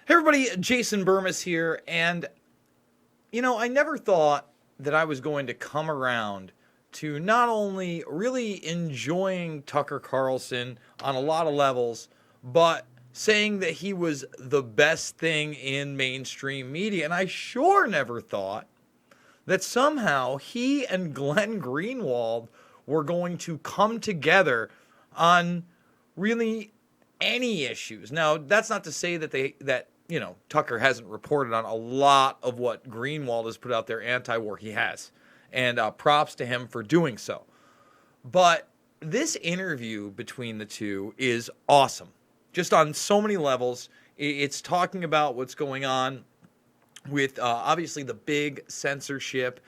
Hey everybody, Jason Burmis here, and I never thought that I was going to come around to not only really enjoying Tucker Carlson on a lot of levels, but saying that he was the best thing in mainstream media. And I sure never thought that somehow he and Glenn Greenwald were going to come together on really any issues. Now, that's not to say that Tucker hasn't reported on a lot of what Greenwald has put out there anti-war. He has, and props to him for doing so. But this interview between the two is awesome, just on so many levels. It's talking about what's going on with obviously the big censorship,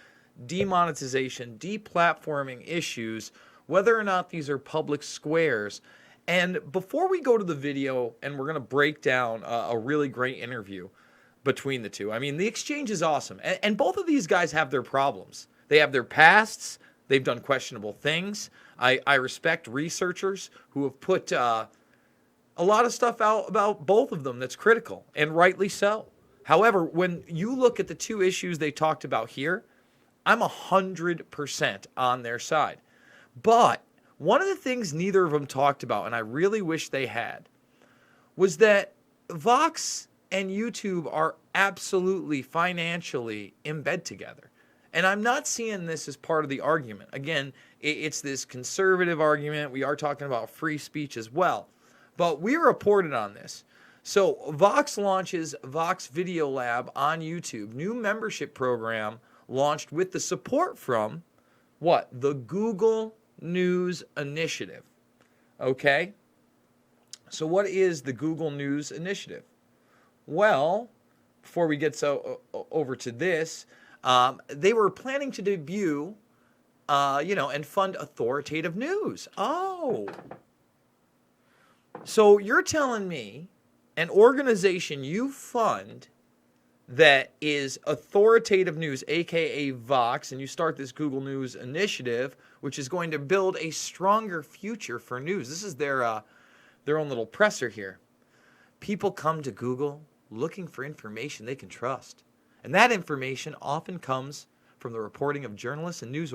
demonetization, deplatforming issues, whether or not these are public squares. And before we go to the video, and we're going to break down a really great interview between the two. I mean, the exchange is awesome. And both of these guys have their problems. They have their pasts. They've done questionable things. I respect researchers who have put a lot of stuff out about both of them that's critical, and rightly so. However, when you look at the two issues they talked about here, I'm 100% on their side. But one of the things neither of them talked about, and I really wish they had, was that Vox and YouTube are absolutely financially in bed together. And I'm not seeing this as part of the argument. Again, it's this conservative argument. We are talking about free speech as well. But we reported on this. So Vox launches Vox Video Lab on YouTube. New membership program launched with the support from what? The Google News Initiative. Okay? So what is the Google News Initiative? Well, before we get over to this, they were planning to debut, and fund authoritative news. Oh. So you're telling me an organization you fund that is authoritative news, aka Vox, and you start this Google News Initiative, which is going to build a stronger future for news. This is their own little presser here. People come to Google looking for information they can trust, and that information often comes from the reporting of journalists and news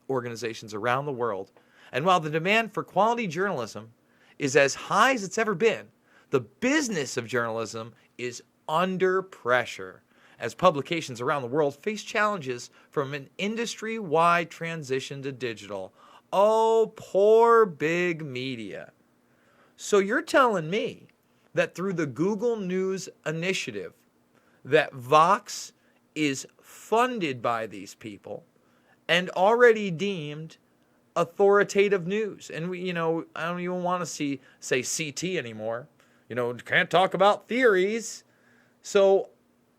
organizations around the world. And while the demand for quality journalism is as high as it's ever been, the business of journalism is under pressure as publications around the world face challenges from an industry-wide transition to digital. Oh, poor big media. So you're telling me that through the Google News Initiative, that Vox is funded by these people and already deemed authoritative news. And I don't even want to say CT anymore. Can't talk about theories. So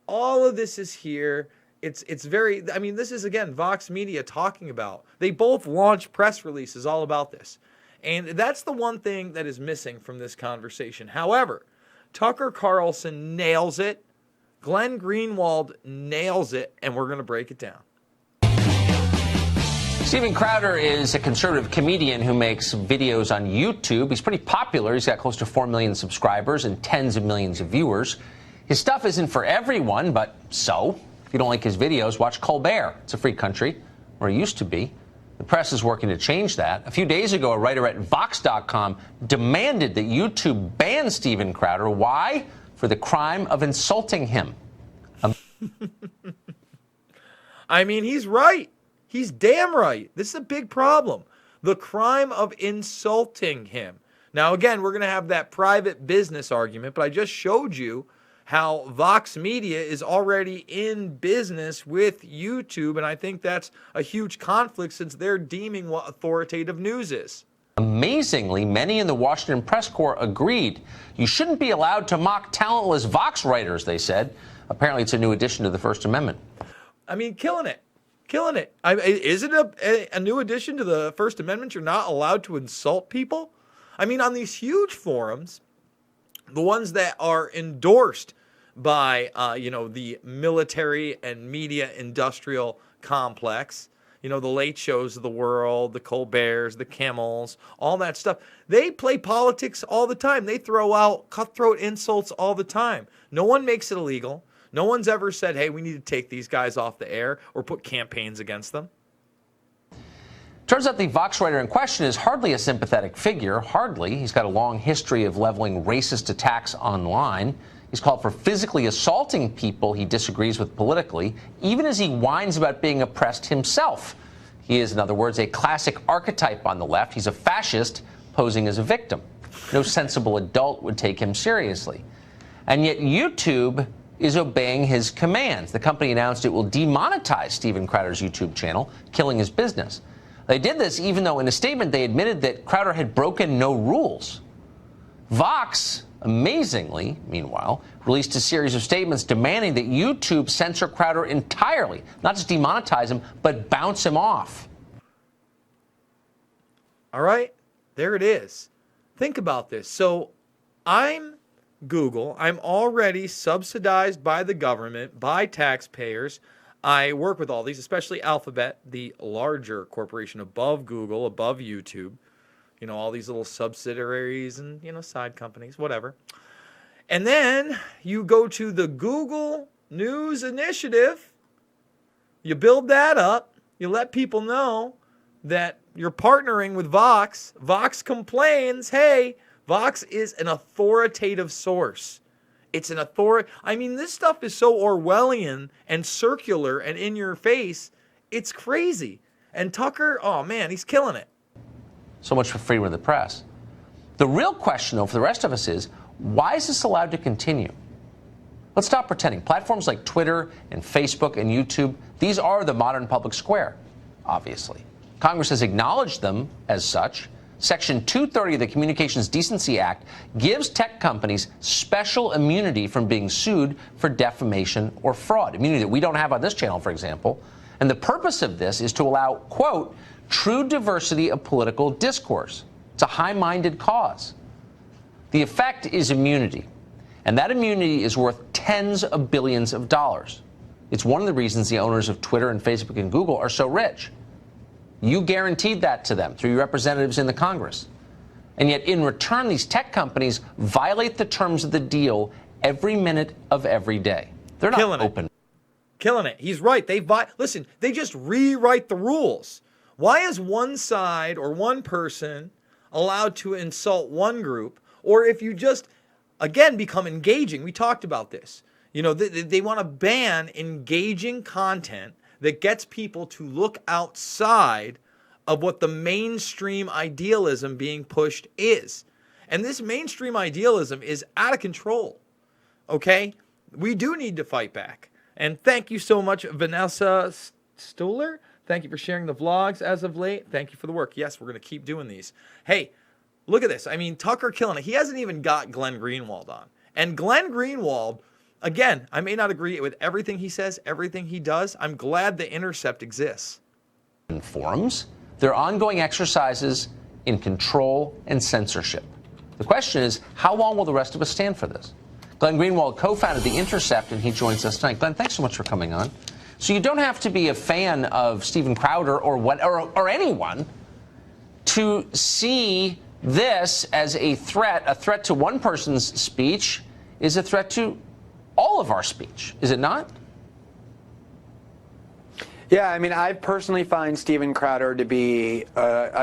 all of this is here. It's very, this is, again, Vox Media talking about. They both launch press releases all about this. And that's the one thing that is missing from this conversation. However, Tucker Carlson nails it. Glenn Greenwald nails it. And we're going to break it down. Steven Crowder is a conservative comedian who makes videos on YouTube. He's pretty popular. He's got close to 4 million subscribers and tens of millions of viewers. His stuff isn't for everyone, but so. If you don't like his videos, watch Colbert. It's a free country, or it used to be. The press is working to change that. A few days ago, a writer at Vox.com demanded that YouTube ban Steven Crowder. Why? For the crime of insulting him. He's right. He's damn right. This is a big problem. The crime of insulting him. Now, again, we're going to have that private business argument, but I just showed you how Vox Media is already in business with YouTube, and I think that's a huge conflict since they're deeming what authoritative news is. Amazingly, many in the Washington press corps agreed. You shouldn't be allowed to mock talentless Vox writers, they said. Apparently, it's a new addition to the First Amendment. Killing it. Killing it. Is it a new addition to the First Amendment? You're not allowed to insult people? On these huge forums, the ones that are endorsed by, the military and media industrial complex, the late shows of the world, the Colberts, the Kimmels, all that stuff. They play politics all the time. They throw out cutthroat insults all the time. No one makes it illegal. No one's ever said, hey, we need to take these guys off the air or put campaigns against them. Turns out the Vox writer in question is hardly a sympathetic figure. Hardly. He's got a long history of leveling racist attacks online. He's called for physically assaulting people he disagrees with politically, even as he whines about being oppressed himself. He is, in other words, a classic archetype on the left. He's a fascist posing as a victim. No sensible adult would take him seriously. And yet YouTube is obeying his commands. The company announced it will demonetize Steven Crowder's YouTube channel, killing his business. They did this even though in a statement they admitted that Crowder had broken no rules. Vox, amazingly, meanwhile, released a series of statements demanding that YouTube censor Crowder entirely, not just demonetize him, but bounce him off. All right, there it is. Think about this. So I'm Google. I'm already subsidized by the government, by taxpayers. I work with all these, especially Alphabet, the larger corporation above Google, above YouTube. All these little subsidiaries and, side companies, whatever. And then you go to the Google News Initiative. You build that up. You let people know that you're partnering with Vox. Vox complains, hey, Vox is an authoritative source. It's an this stuff is so Orwellian and circular and in your face. It's crazy. And Tucker, oh man, he's killing it. So much for freedom of the press. The real question, though, for the rest of us is, why is this allowed to continue? Let's stop pretending. Platforms like Twitter and Facebook and YouTube, these are the modern public square, obviously. Congress has acknowledged them as such. Section 230 of the Communications Decency Act gives tech companies special immunity from being sued for defamation or fraud, immunity that we don't have on this channel, for example. And the purpose of this is to allow, quote, true diversity of political discourse. It's a high-minded cause. The effect is immunity, and that immunity is worth tens of billions of dollars. It's one of the reasons the owners of Twitter and Facebook and Google are so rich. You guaranteed that to them through your representatives in the Congress. And yet, in return, these tech companies violate the terms of the deal every minute of every day. They're not open. Killing it. He's right. Listen, they just rewrite the rules. Why is one side or one person allowed to insult one group? Or if you just, again, become engaging. We talked about this. They want to ban engaging content that gets people to look outside of what the mainstream idealism being pushed is. And this mainstream idealism is out of control. Okay? We do need to fight back. And thank you so much, Vanessa Stoller. Thank you for sharing the vlogs as of late. Thank you for the work. Yes, we're going to keep doing these. Hey, look at this. Tucker killing it. He hasn't even got Glenn Greenwald on. And Glenn Greenwald, again, I may not agree with everything he says, everything he does. I'm glad The Intercept exists. Forums, they're ongoing exercises in control and censorship. The question is, how long will the rest of us stand for this? Glenn Greenwald co-founded The Intercept, and he joins us tonight. Glenn, thanks so much for coming on. So you don't have to be a fan of Steven Crowder or anyone to see this as a threat. A threat to one person's speech is a threat to all of our speech, is it not? Yeah, I personally find Steven Crowder to be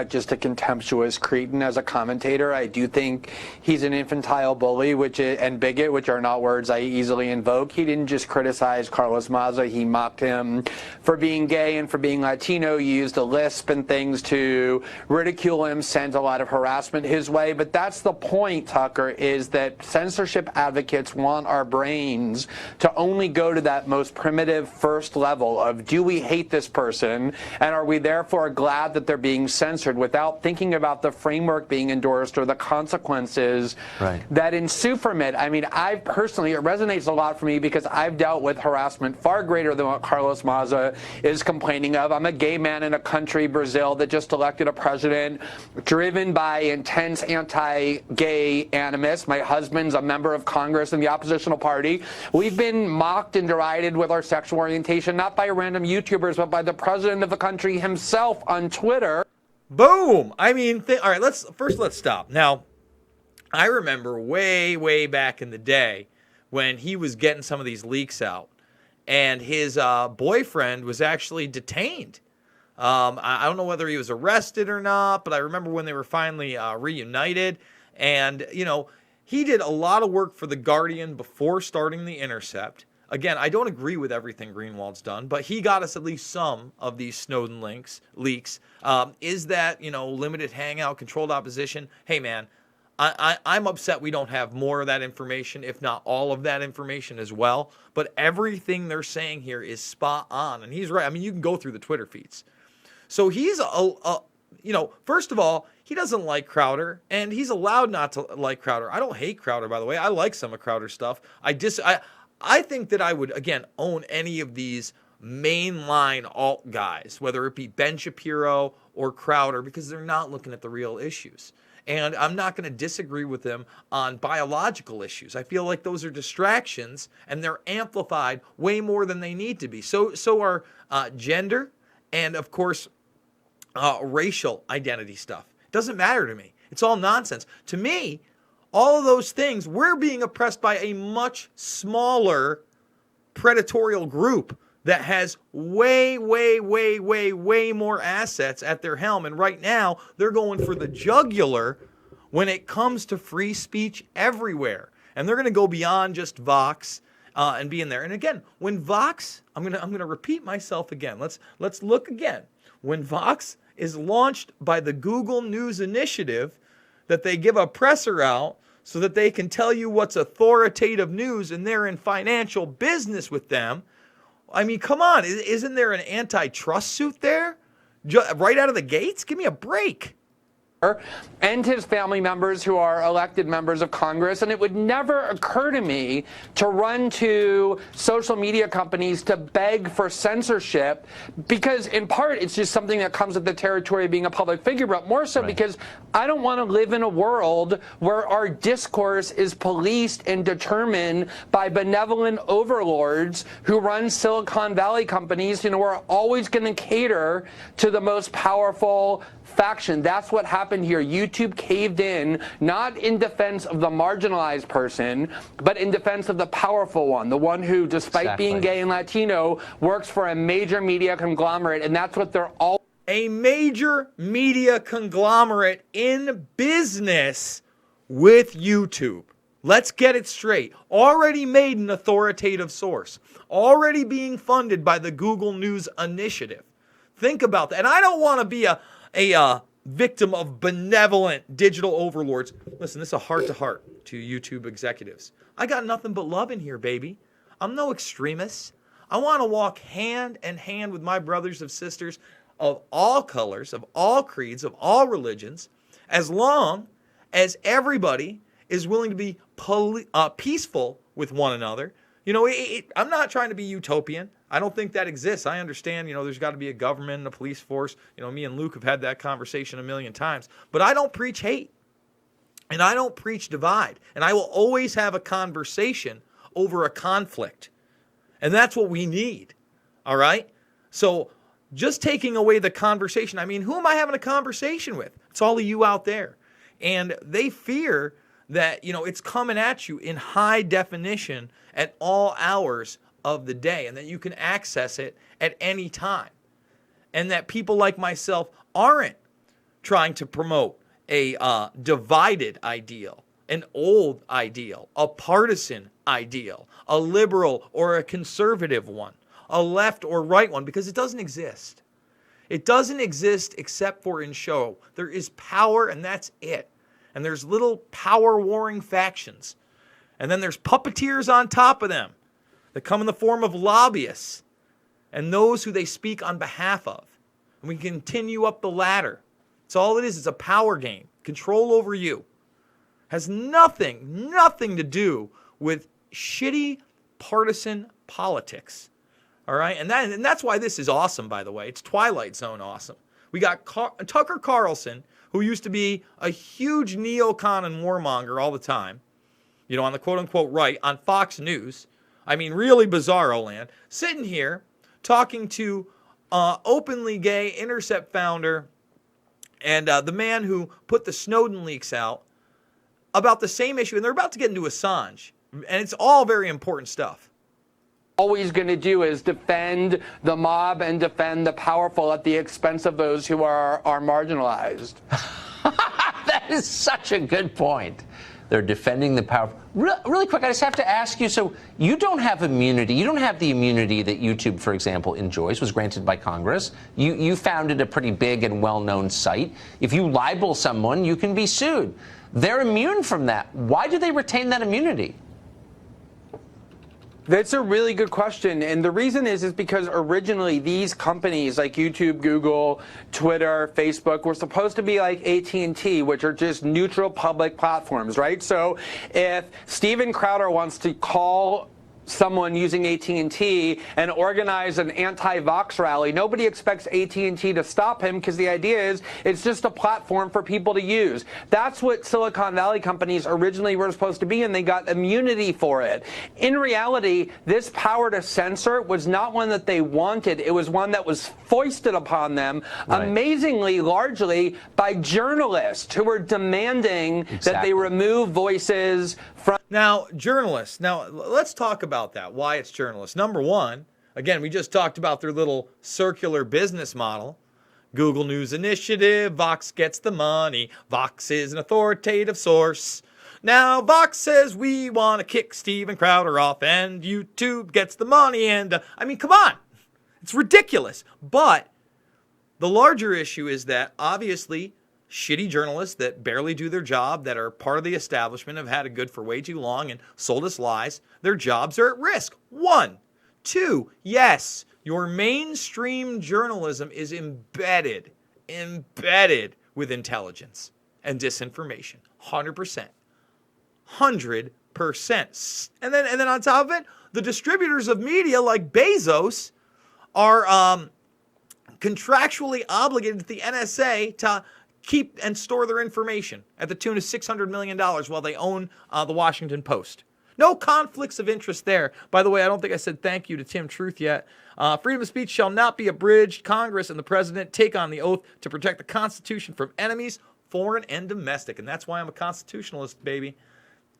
just a contemptuous cretin as a commentator. I do think he's an infantile bully and bigot, which are not words I easily invoke. He didn't just criticize Carlos Maza. He mocked him for being gay and for being Latino. He used a lisp and things to ridicule him, sent a lot of harassment his way. But that's the point, Tucker, is that censorship advocates want our brains to only go to that most primitive first level of, do we hate this person, and are we therefore glad that they're being censored, without thinking about the framework being endorsed or the consequences that ensue from it. I personally, it resonates a lot for me because I've dealt with harassment far greater than what Carlos Maza is complaining of. I'm a gay man in a country, Brazil, that just elected a president driven by intense anti-gay animus. My husband's a member of Congress in the oppositional party. We've been mocked and derided with our sexual orientation, not by a random YouTuber newspapers, but by the president of the country himself on Twitter. Boom. I mean, all right, let's stop. Now, I remember way back in the day when he was getting some of these leaks out, and his boyfriend was actually detained. I don't know whether he was arrested or not, but I remember when they were finally reunited. And, he did a lot of work for The Guardian before starting The Intercept. Again, I don't agree with everything Greenwald's done, but he got us at least some of these Snowden leaks. Is that, limited hangout, controlled opposition? Hey, man, I'm upset we don't have more of that information, if not all of that information as well. But everything they're saying here is spot on. And he's right. I mean, you can go through the Twitter feeds. So he's, first of all, he doesn't like Crowder, and he's allowed not to like Crowder. I don't hate Crowder, by the way. I like some of Crowder's stuff. I think that I would, again, own any of these mainline alt guys, whether it be Ben Shapiro or Crowder, because they're not looking at the real issues. And I'm not going to disagree with them on biological issues. I feel like those are distractions, and they're amplified way more than they need to be. So are gender and, of course, racial identity stuff. It doesn't matter to me. It's all nonsense. To me, all of those things, we're being oppressed by a much smaller predatorial group that has way more assets at their helm. And right now, they're going for the jugular when it comes to free speech everywhere. And they're going to go beyond just Vox and be in there. And again, when Vox, I'm gonna repeat myself again. Let's look again. When Vox is launched by the Google News Initiative, that they give a presser out so that they can tell you what's authoritative news, and they're in financial business with them. I mean, come on. Isn't there an antitrust suit there? Right out of the gates? Give me a break. And his family members who are elected members of Congress. And it would never occur to me to run to social media companies to beg for censorship, because in part it's just something that comes with the territory of being a public figure, but more so because I don't want to live in a world where our discourse is policed and determined by benevolent overlords who run Silicon Valley companies, who are always going to cater to the most powerful faction. That's what happened here. YouTube caved in, not in defense of the marginalized person, but in defense of the powerful one, the one who, despite being gay and Latino, works for a major media conglomerate, and that's what they're all. A major media conglomerate in business with YouTube. Let's get it straight. Already made an authoritative source. Already being funded by the Google News Initiative. Think about that. And I don't want to be a victim of benevolent digital overlords. Listen, this is a heart-to-heart to YouTube executives. I got nothing but love in here, baby. I'm no extremist. I want to walk hand in hand with my brothers and sisters of all colors, of all creeds, of all religions, as long as everybody is willing to be peaceful with one another. I'm not trying to be utopian. I don't think that exists. I understand, there's got to be a government and a police force. Me and Luke have had that conversation a million times. But I don't preach hate. And I don't preach divide. And I will always have a conversation over a conflict. And that's what we need. All right? So just taking away the conversation, who am I having a conversation with? It's all of you out there. And they fear that, it's coming at you in high definition at all hours of the day, and that you can access it at any time. And that people like myself aren't trying to promote a divided ideal, an old ideal, a partisan ideal, a liberal or a conservative one, a left or right one, because it doesn't exist. It doesn't exist except for in show. There is power, and that's it. And there's little power warring factions. And then there's puppeteers on top of them that come in the form of lobbyists and those who they speak on behalf of. And we continue up the ladder. It's all it is. It's a power game. Control over you. Has nothing to do with shitty partisan politics. All right? And that's why this is awesome, by the way. It's Twilight Zone awesome. We got Tucker Carlson, who used to be a huge neocon and warmonger all the time, on the quote-unquote right, on Fox News. Really bizarro land. Sitting here talking to openly gay Intercept founder and the man who put the Snowden leaks out about the same issue, and they're about to get into Assange, and it's all very important stuff. Always going to do is defend the mob and defend the powerful at the expense of those who are marginalized. That is such a good point. They're defending the power. Really quick, I just have to ask you, so you don't have immunity. You don't have the immunity that YouTube, for example, enjoys, was granted by Congress. You founded a pretty big and well-known site. If you libel someone, you can be sued. They're immune from that. Why do they retain that immunity? That's a really good question, and the reason is because originally these companies like YouTube, Google, Twitter, Facebook were supposed to be like AT&T, which are just neutral public platforms, right? So if Steven Crowder wants to call someone using AT&T and organize an anti-Vox rally, nobody expects AT&T to stop him because the idea is it's just a platform for people to use. That's what Silicon Valley companies originally were supposed to be, and they got immunity for it. In reality, this power to censor was not one that they wanted. It was one that was foisted upon them, amazingly, largely by journalists who were demanding that they remove voices from... Now, journalists. Now, let's talk about that, why it's journalists. Number one, again, we just talked about their little circular business model. Google News Initiative, Vox gets the money. Vox is an authoritative source. Now, Vox says we want to kick Steven Crowder off, and YouTube gets the money. And, I mean, come on. It's ridiculous. But the larger issue is that, obviously, shitty journalists that barely do their job, that are part of the establishment, have had it good for way too long and sold us lies. Their jobs are at risk. 1. 2, yes, your mainstream journalism is embedded with intelligence and disinformation. 100%. 100%. And then on top of it, the distributors of media like Bezos are contractually obligated to the NSA to keep and store their information at the tune of $600 million while they own the Washington Post. No conflicts of interest there. By the way, I don't think I said thank you to Tim Truth yet. Freedom of speech shall not be abridged. Congress and the president take on the oath to protect the Constitution from enemies, foreign and domestic. And that's why I'm a constitutionalist, baby.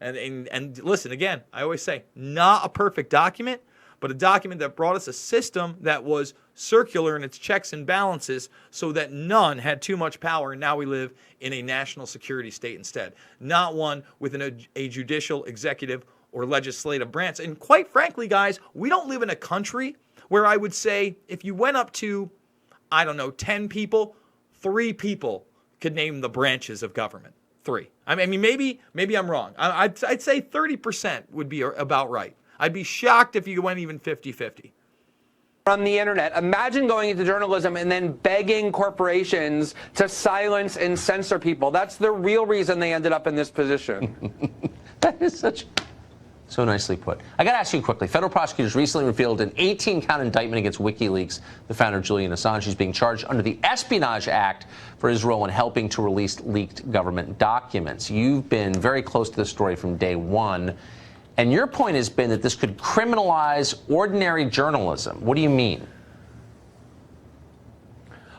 And listen, again, I always say, not a perfect document, but a document that brought us a system that was circular in its checks and balances so that none had too much power, and now we live in a national security state instead. Not one with a judicial, executive, or legislative branch. And quite frankly, guys, we don't live in a country where I would say if you went up to, 10 people, 3 people could name the branches of government. 3. I mean, maybe I'm wrong. I'd say 30% would be about right. I'd be shocked if you went even 50-50. From the internet. Imagine going into journalism and then begging corporations to silence and censor people. That's the real reason they ended up in this position. That is so nicely put. I got to ask you quickly. Federal prosecutors recently revealed an 18-count indictment against WikiLeaks. The founder, Julian Assange, is being charged under the Espionage Act for his role in helping to release leaked government documents. You've been very close to this story from day one. And your point has been that this could criminalize ordinary journalism. What do you mean?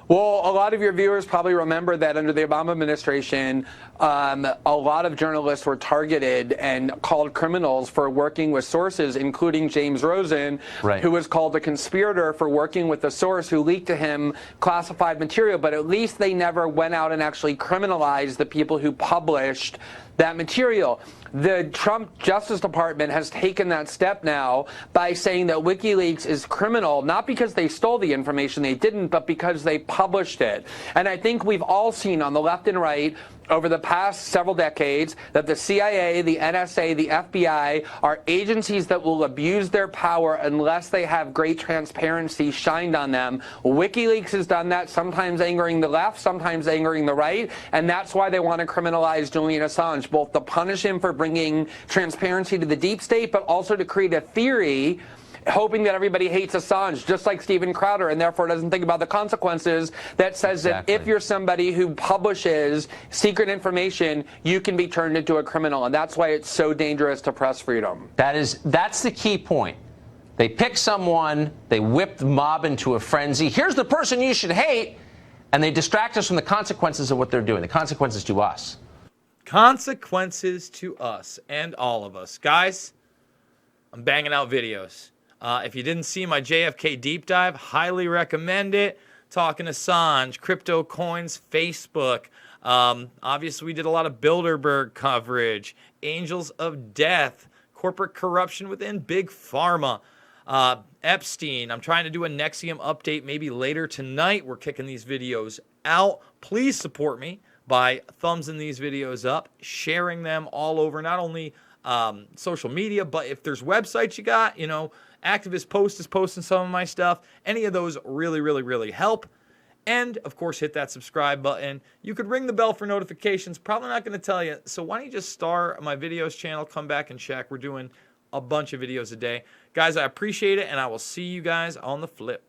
Well, a lot of your viewers probably remember that under the Obama administration, a lot of journalists were targeted and called criminals for working with sources, including James Rosen, who was called a conspirator for working with the source who leaked to him classified material. But at least they never went out and actually criminalized the people who published that material. The Trump Justice Department has taken that step now by saying that WikiLeaks is criminal, not because they stole the information, they didn't, but because they published it. And I think we've all seen on the left and right over the past several decades that the CIA, the NSA, the FBI are agencies that will abuse their power unless they have great transparency shined on them. WikiLeaks has done that, sometimes angering the left, sometimes angering the right, and that's why they want to criminalize Julian Assange, both to punish him for bringing transparency to the deep state, but also to create a theory hoping that everybody hates Assange, just like Steven Crowder, and therefore doesn't think about the consequences, that says that if you're somebody who publishes secret information, you can be turned into a criminal. And that's why it's so dangerous to press freedom. That's the key point. They pick someone, they whip the mob into a frenzy. Here's the person you should hate, and they distract us from the consequences of what they're doing, the consequences to us. Consequences to us and all of us. Guys, I'm banging out videos. If you didn't see my JFK deep dive, highly recommend it. Talking Assange, crypto coins, Facebook. Obviously, we did a lot of Bilderberg coverage, Angels of Death, corporate corruption within Big Pharma, Epstein. I'm trying to do a Nexium update maybe later tonight. We're kicking these videos out. Please support me by thumbsing these videos up, sharing them all over, not only social media, but if there's websites you got, you know, Activist Post is posting some of my stuff. Any of those really, really, really help. And, of course, hit that subscribe button. You could ring the bell for notifications. Probably not going to tell you. So why don't you just star my videos channel, come back and check. We're doing a bunch of videos a day. Guys, I appreciate it, and I will see you guys on the flip.